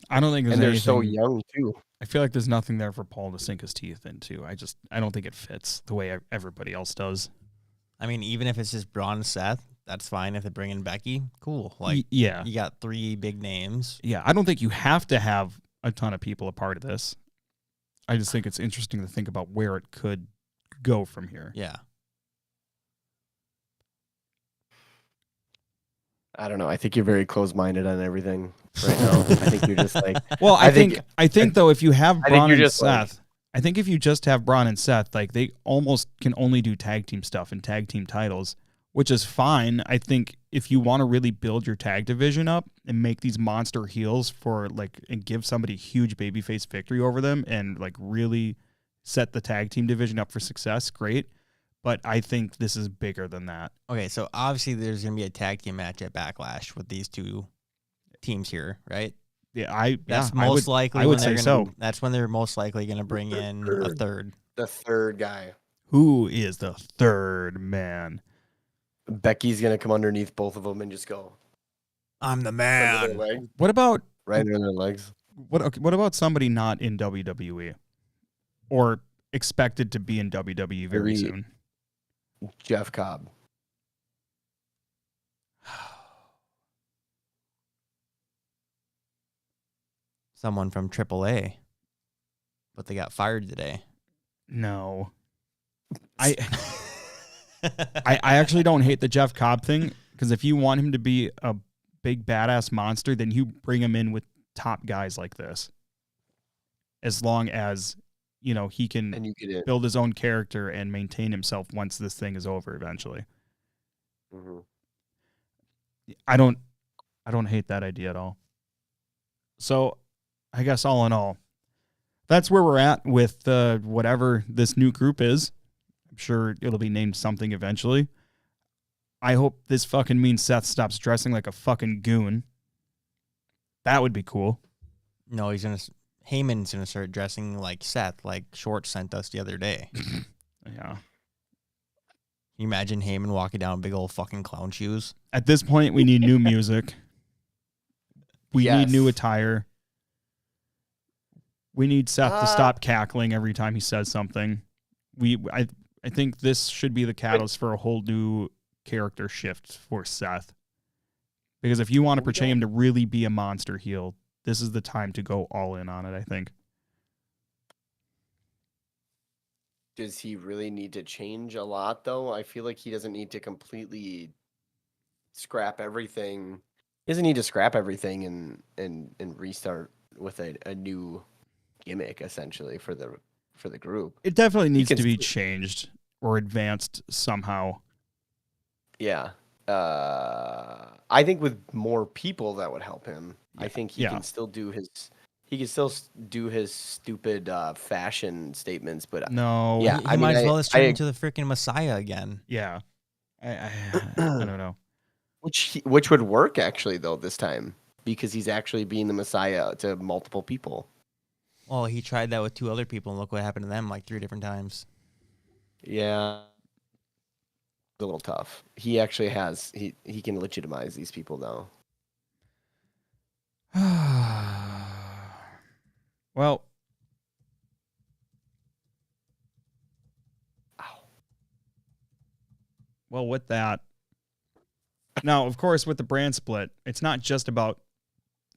I don't think there's and they're anything, so young too. I feel like there's nothing there for Paul to sink his teeth into. I don't think it fits the way everybody else does. I mean, even if it's just Braun and Seth, that's fine. If they bring in Becky, cool. Like, yeah, you got 3 big names. Yeah, I don't think you have to have a ton of people a part of this. I just think it's interesting to think about where it could go from here. Yeah. I don't know. I think you're very close-minded on everything right now. I think you're just like. Well, I think though, if you have Braun and Seth, like, I think if you just have Braun and Seth, like, they almost can only do tag team stuff and tag team titles, which is fine. I think if you want to really build your tag division up and make these monster heels and give somebody huge babyface victory over them and like really set the tag team division up for success, great. But I think this is bigger than that. Okay, so obviously there's going to be a tag team match at Backlash with these 2 teams here, right? Yeah, that's most likely. I would say so. That's when they're most likely going to bring in a third. The third guy. Who is the third man? Becky's gonna come underneath both of them and just go. I'm the Under man. their legs, What about right under their legs? what about somebody not in WWE, or expected to be in WWE very Maybe soon. Jeff Cobb. Someone from AAA, but they got fired today. No. I actually don't hate the Jeff Cobb thing, because if you want him to be a big badass monster, then you bring him in with top guys like this. As long as, he can And you get it. build his own character and maintain himself once this thing is over eventually. Mhm. I don't hate that idea at all. So I guess all in all, that's where we're at with whatever this new group is. I'm sure it'll be named something eventually. I hope this fucking means Seth stops dressing like a fucking goon. That would be cool. No, Heyman's gonna start dressing like Seth, like Short sent us the other day. Yeah. Can you imagine Heyman walking down big old fucking clown shoes? At this point, we need new music. We need new Yes. attire. We need Seth to stop cackling every time he says something. I think this should be the catalyst for a whole new character shift for Seth. Because if you want to portray him to really be a monster heel, this is the time to go all in on it, I think. Does he really need to change a lot, though? I feel like he doesn't need to completely scrap everything. He doesn't need to scrap everything and restart with a new gimmick, essentially, for the group. It definitely needs can to be still- changed or advanced somehow. Yeah. I think with more people that would help him. I think he can still do his stupid fashion statements, but No. Yeah, He might as well just turn I- into the freaking Messiah again. Yeah. I don't know. which would work actually though this time because he's actually being the Messiah to multiple people. Well, he tried that with 2 other people, and look what happened to them like 3 different times. Yeah. A little tough. He actually has he can legitimize these people though. Well, with that, now, of course, with the brand split, it's not just about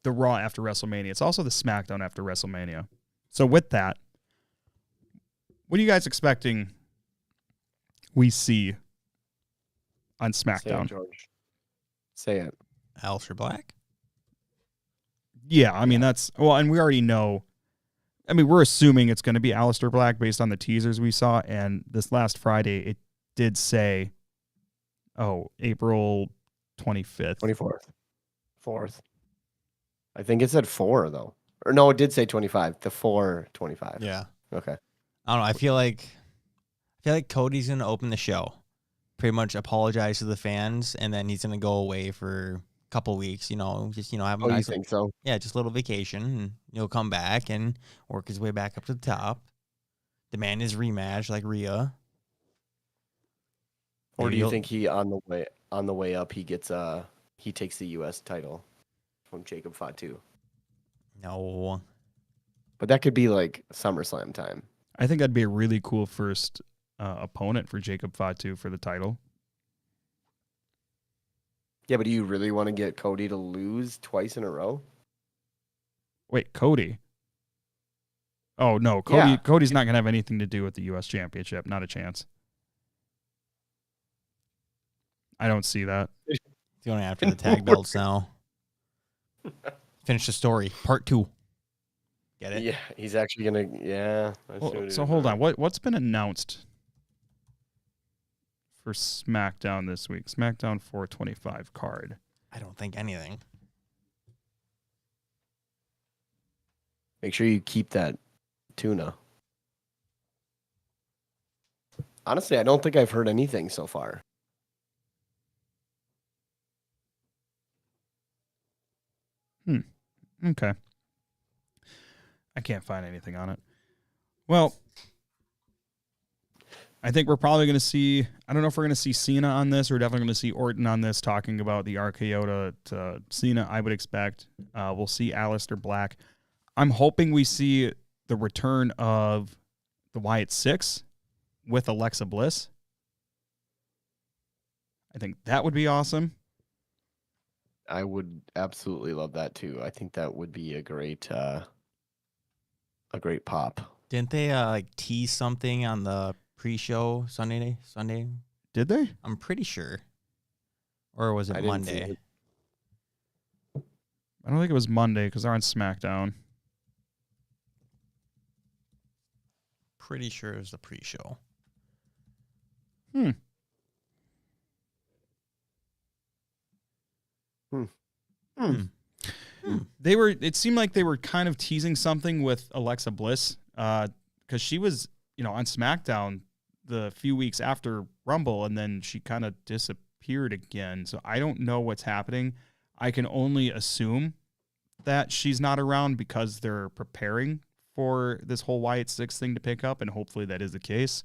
the Raw after WrestleMania. It's also the SmackDown after WrestleMania. So with that, what are you guys expecting we see on Say SmackDown? it, George. Say it. Aleister Black? Yeah, I mean, and we already know. I mean, we're assuming it's going to be Aleister Black based on the teasers we saw, and this last Friday, it did say, April 25th. 24th. 4th. I think it said 4 though. Or no, it did say 25. The 4/25. Yeah. Okay. I don't know. I feel like Cody's gonna open the show, pretty much apologize to the fans, and then he's gonna go away for a couple weeks. Just have a Oh, you nice, think so? just a little vacation, and he'll come back and work his way back up to the top, demand his rematch like Rhea. Or do Maybe you he'll- think he on the way up he gets he takes the US title from Jacob Fatu? No. But that could be like SummerSlam time. I think that'd be a really cool first opponent for Jacob Fatu for the title. Yeah, but do you really want to get Cody to lose twice in a row? Wait, Cody? Oh, no. Yeah. Cody's not going to have anything to do with the U.S. Championship. Not a chance. I don't see that. He's going after the tag belts now. Finish the story. Part 2. Get it? Yeah, he's actually gonna. Yeah. I see what Well, he's so hold doing. on. What's been announced for SmackDown this week? SmackDown 425 card. I don't think anything. Make sure you keep that tuna. Honestly, I don't think I've heard anything so far. Okay. I can't find anything on it. Well, I think we're probably going to see, I don't know if we're going to see Cena on this. We're definitely going to see Orton on this, talking about the RKO to Cena, I would expect. We'll see Aleister Black. I'm hoping we see the return of the Wyatt Six with Alexa Bliss. I think that would be awesome. I would absolutely love that too. I think that would be a great pop. Didn't they like tease something on the pre-show Sunday? Did they? I'm pretty sure. Or was I it didn't see Monday? it. I don't think it was Monday because they're on SmackDown. Pretty sure it was the pre-show. It seemed like they were kind of teasing something with Alexa Bliss because she was, on SmackDown the few weeks after Rumble, and then she kind of disappeared again. So I don't know what's happening. I can only assume that she's not around because they're preparing for this whole Wyatt Six thing to pick up, and hopefully that is the case.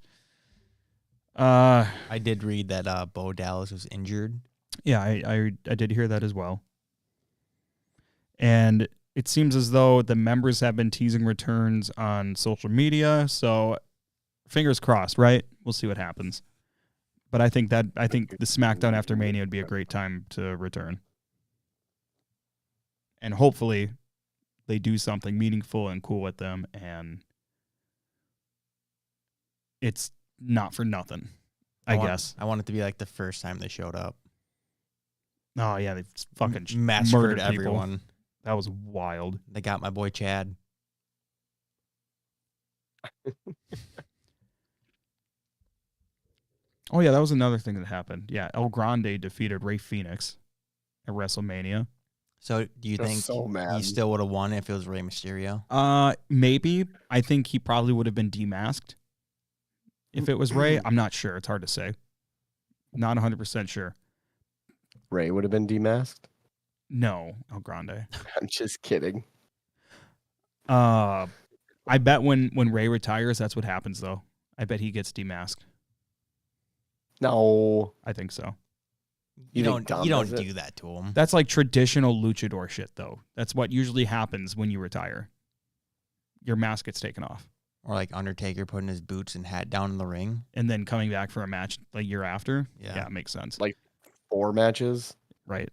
I did read that Bo Dallas was injured. Yeah, I did hear that as well. And it seems as though the members have been teasing returns on social media, so fingers crossed, right? We'll see what happens. But I think the SmackDown after Mania would be a great time to return. And hopefully they do something meaningful and cool with them, and it's not for nothing, I guess. I want it to be like the first time they showed up. Oh, yeah, they fucking massacred murdered people. everyone. That was wild. They got my boy Chad. Oh, yeah, that was another thing that happened. Yeah, El Grande defeated Rey Fenix at WrestleMania. So do you That's think so mad. he still would have won if it was Rey Mysterio? Maybe. I think he probably would have been demasked if it was Rey. I'm not sure. It's hard to say. Not 100% sure. Ray would have been demasked. No, El Grande. I'm just kidding. I bet when Rey retires, that's what happens, though. I bet he gets demasked. No, I think so. You think don't Dom does it? do that to him. That's like traditional luchador shit, though. That's what usually happens when you retire. Your mask gets taken off. Or like Undertaker putting his boots and hat down in the ring. And then coming back for a match a year after. Yeah. It makes sense. Like 4 matches. Right.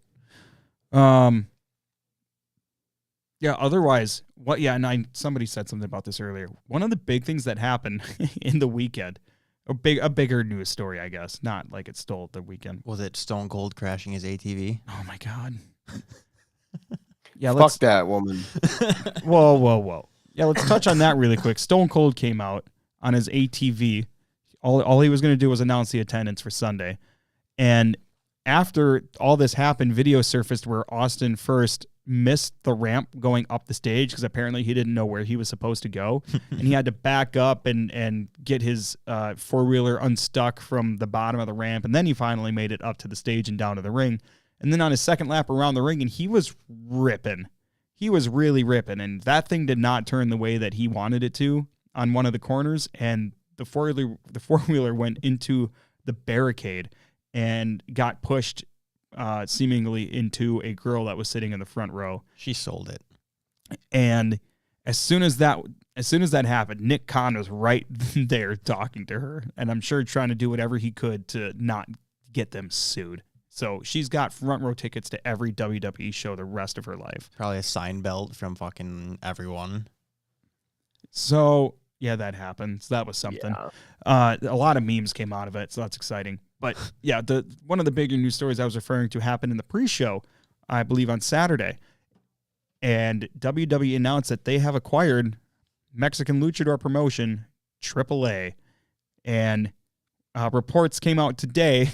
Yeah, otherwise, and somebody said something about this earlier. One of the big things that happened in the weekend, a bigger news story, I guess, not like it stole the weekend. Was it Stone Cold crashing his ATV? Oh my God. Yeah, Fuck that woman. Whoa. Yeah, let's touch on that really quick. Stone Cold came out on his ATV. All he was going to do was announce the attendance for Sunday. And after all this happened, video surfaced where Austin first missed the ramp going up the stage because apparently he didn't know where he was supposed to go. And he had to back up and get his four-wheeler unstuck from the bottom of the ramp. And then he finally made it up to the stage and down to the ring. And then on his second lap around the ring, and he was ripping. He was really ripping. And that thing did not turn the way that he wanted it to on one of the corners. And the four-wheeler went into the barricade and got pushed seemingly into a girl that was sitting in the front row. She sold it. And as soon as that happened, Nick Khan was right there talking to her, and I'm sure trying to do whatever he could to not get them sued. So she's got front row tickets to every WWE show the rest of her life. Probably a sign belt from fucking everyone. So yeah, that happened. So that was something. Yeah. A lot of memes came out of it, so that's exciting. But yeah, one of the bigger news stories I was referring to happened in the pre-show, I believe on Saturday. And WWE announced that they have acquired Mexican luchador promotion AAA. And reports came out today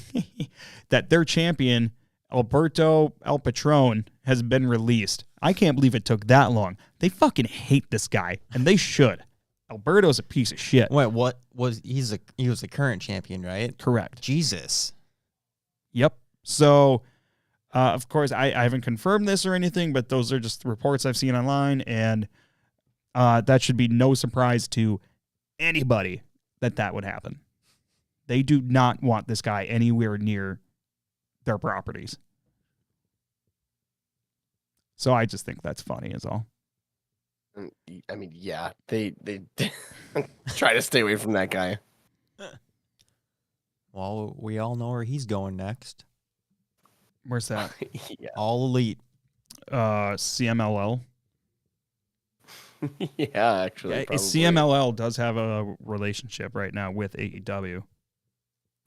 that their champion, Alberto El Patron, has been released. I can't believe it took that long. They fucking hate this guy, and they should. Alberto's a piece of shit. Wait, what was he was the current champion, right? Correct. Jesus. Yep. So, of course, I haven't confirmed this or anything, but those are just reports I've seen online, and that should be no surprise to anybody that would happen. They do not want this guy anywhere near their properties. So I just think that's funny is all. I mean, yeah, they try to stay away from that guy. Well, we all know where he's going next. Where's that? Yeah. All Elite. CMLL. Yeah, actually. Yeah, probably. CMLL does have a relationship right now with AEW.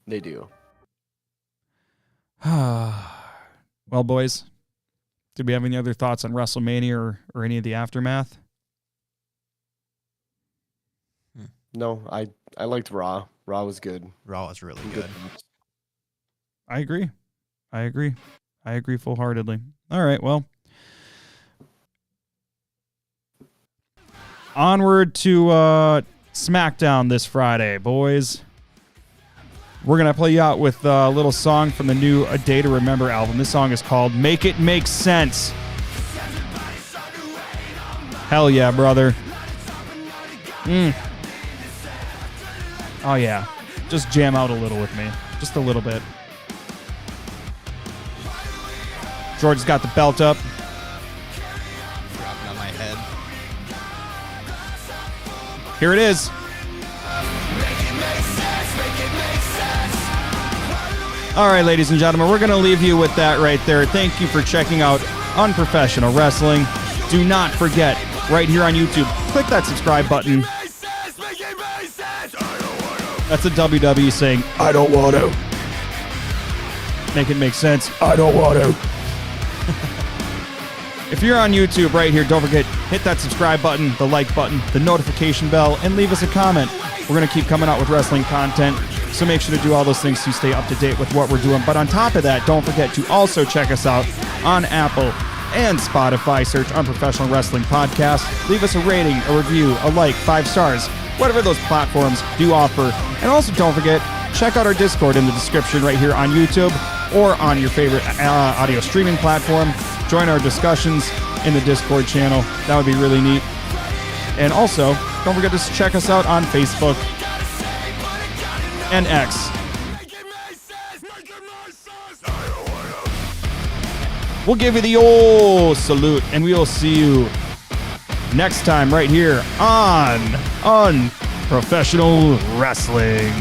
They do. Well, boys, did we have any other thoughts on WrestleMania or any of the aftermath? No, I liked Raw. Raw was good. Raw is really good. I agree. I agree full-heartedly. All right, well. Onward to SmackDown this Friday, boys. We're going to play you out with a little song from the new A Day to Remember album. This song is called Make It Make Sense. Hell yeah, brother. Oh, yeah. Just jam out a little with me. Just a little bit. George has got the belt up. Dropping on my head. Here it is. All right, ladies and gentlemen, we're going to leave you with that right there. Thank you for checking out Unprofessional Wrestling. Do not forget, right here on YouTube, click that subscribe button. That's a WWE saying, I don't want to. Make it make sense. I don't want to. If you're on YouTube right here, don't forget, hit that subscribe button, the like button, the notification bell, and leave us a comment. We're going to keep coming out with wrestling content, so make sure to do all those things to stay up to date with what we're doing. But on top of that, don't forget to also check us out on Apple and Spotify. Search Unprofessional Wrestling Podcast. Leave us a rating, a review, a like, 5 stars, whatever those platforms do offer. And also don't forget, check out our Discord in the description right here on YouTube or on your favorite audio streaming platform. Join our discussions in the Discord channel. That would be really neat. And also, don't forget to check us out on Facebook and X. We'll give you the old salute, and we will see you next time right here on Unprofessional Wrestling.